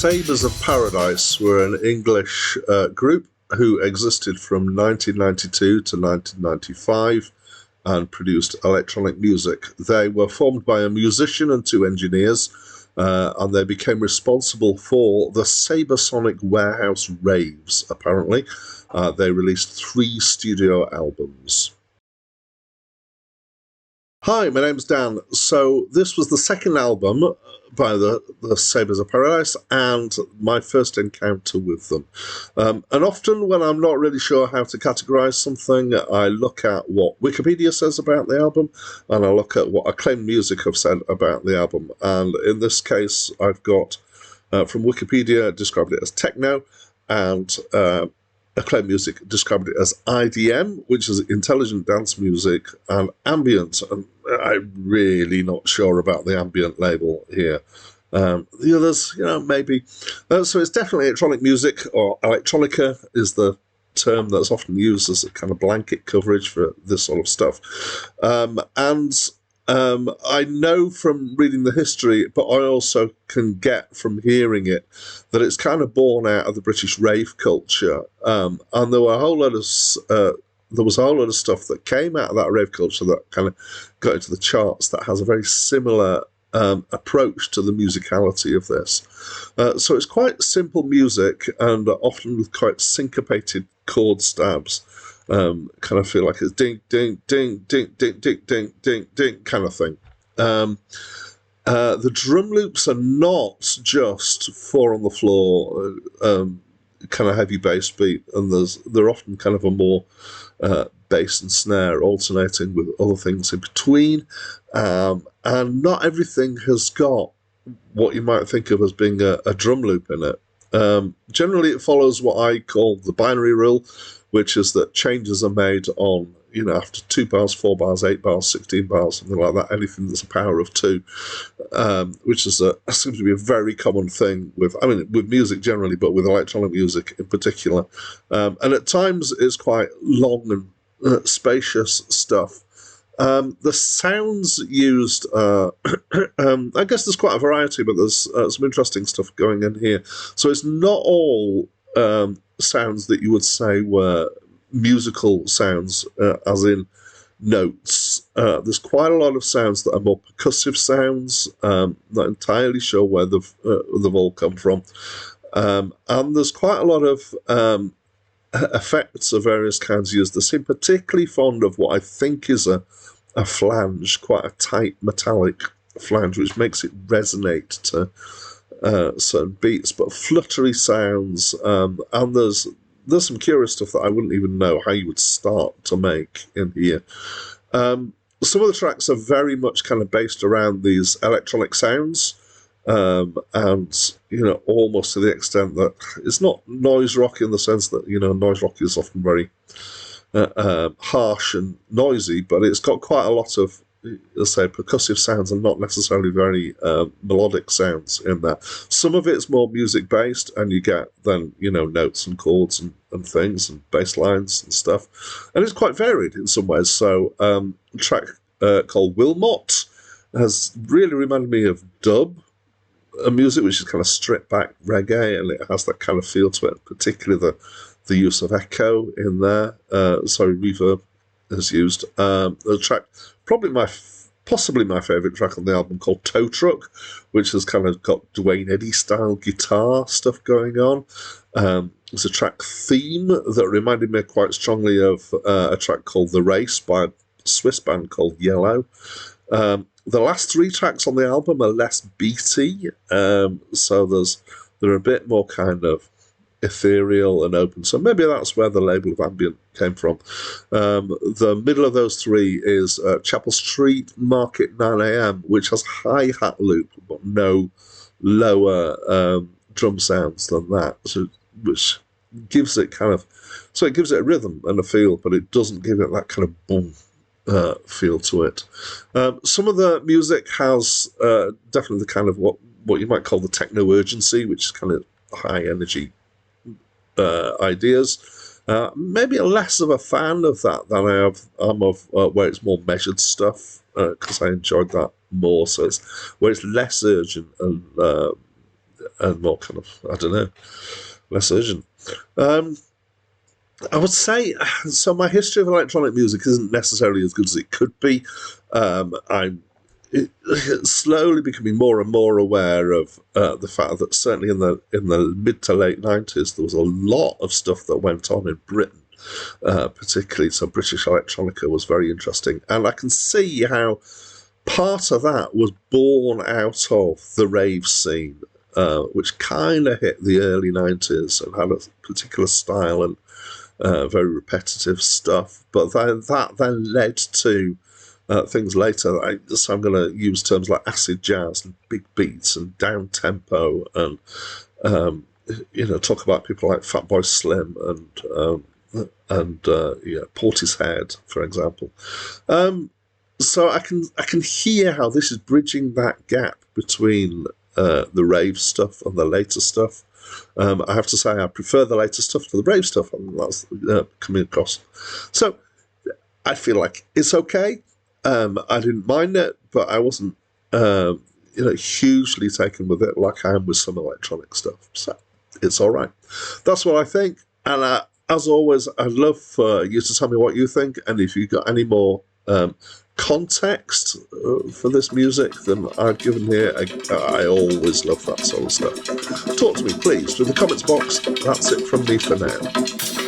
Sabres of Paradise were an English group who existed from 1992 to 1995 and produced electronic music. They were formed by a musician and two engineers, and they became responsible for the Sabersonic Warehouse raves, apparently. They released 3 studio albums. Hi, my name's Dan. So this was the second album by the Sabres of Paradise and my first encounter with them. And often when I'm not really sure how to categorise something, I look at what Wikipedia says about the album and I look at what Acclaimed Music have said about the album. And in this case, I've got from Wikipedia described it as techno, and Acclaimed Music described it as IDM, which is intelligent dance music, and ambient. And I'm really not sure about the ambient label here. The others, maybe. So it's definitely electronic music, or electronica is the term that's often used as a kind of blanket coverage for this sort of stuff. I know from reading the history, but I also can get from hearing it that it's kind of born out of the British rave culture, and there was a whole lot of stuff that came out of that rave culture that kind of got into the charts that has a very similar approach to the musicality of this. So it's quite simple music and often with quite syncopated chord stabs. Kind of feel like it's ding, ding, ding, ding, ding, ding, ding, ding, ding kind of thing. The drum loops are not just 4 on the floor, kind of heavy bass beat, and they're often kind of a more bass and snare alternating with other things in between. And not everything has got what you might think of as being a drum loop in it. Generally, it follows what I call the binary rule, which is that changes are made on, after 2 bars, 4 bars, 8 bars, 16 bars, something like that, anything that's a power of 2, which is seems to be a very common thing with music generally, but with electronic music in particular. And at times it's quite long and spacious stuff. The sounds used, I guess there's quite a variety, but there's some interesting stuff going in here. So it's not all sounds that you would say were musical sounds, as in notes. There's quite a lot of sounds that are more percussive sounds. Not entirely sure where they've all come from. And there's quite a lot of effects of various kinds used. They seem particularly fond of what I think is a flange, quite a tight metallic flange, which makes it resonate to certain beats, but fluttery sounds, and there's some curious stuff that I wouldn't even know how you would start to make in here. Some of the tracks are very much kind of based around these electronic sounds, and almost to the extent that it's not noise rock in the sense that noise rock is often very harsh and noisy, but it's got quite a lot of, let's say, percussive sounds and not necessarily very melodic sounds in there. Some of it's more music based, and you get then notes and chords and things and bass lines and stuff, and it's quite varied in some ways. So a track called Wilmot has really reminded me of dub music, which is kind of stripped back reggae, and it has that kind of feel to it, particularly the use of echo in there. Reverb is used. The track, possibly my favourite track on the album, called Tow Truck, which has kind of got Dwayne Eddy style guitar stuff going on. There's a track Theme that reminded me quite strongly of a track called The Race by a Swiss band called Yellow. The last 3 tracks on the album are less beaty, so they're a bit more kind of ethereal and open. So maybe that's where the label of ambient came from. The middle of those 3 is Chapel Street Market 9 a.m., which has hi-hat loop, but no lower drum sounds than that, which gives it it gives it a rhythm and a feel, but it doesn't give it that kind of boom feel to it. Some of the music has definitely the kind of what you might call the techno urgency, which is kind of high energy ideas. Maybe less of a fan of that than I'm of where it's more measured stuff, because I enjoyed that more. So it's where it's less urgent and and more kind of, I don't know, less urgent. I would say, so my history of electronic music isn't necessarily as good as it could be. I'm slowly becoming more and more aware of the fact that certainly in the mid to late 90s, there was a lot of stuff that went on in Britain, particularly. So British Electronica was very interesting. And I can see how part of that was born out of the rave scene, which kind of hit the early 90s and had a particular style and very repetitive stuff, but that then led to things later. So I'm going to use terms like acid jazz and big beats and down tempo, and talk about people like Fatboy Slim and Portishead, for example. So I can hear how this is bridging that gap between the rave stuff and the later stuff. I have to say I prefer the later stuff to the rave stuff, and that's coming across. So I feel like it's okay. I didn't mind it, but I wasn't hugely taken with it like I am with some electronic stuff. So it's all right. That's what I think. And as always, I'd love for you to tell me what you think, and if you've got any more context for this music than I've given here. I always love that sort of stuff. Talk to me, please, through the comments box. That's it from me for now.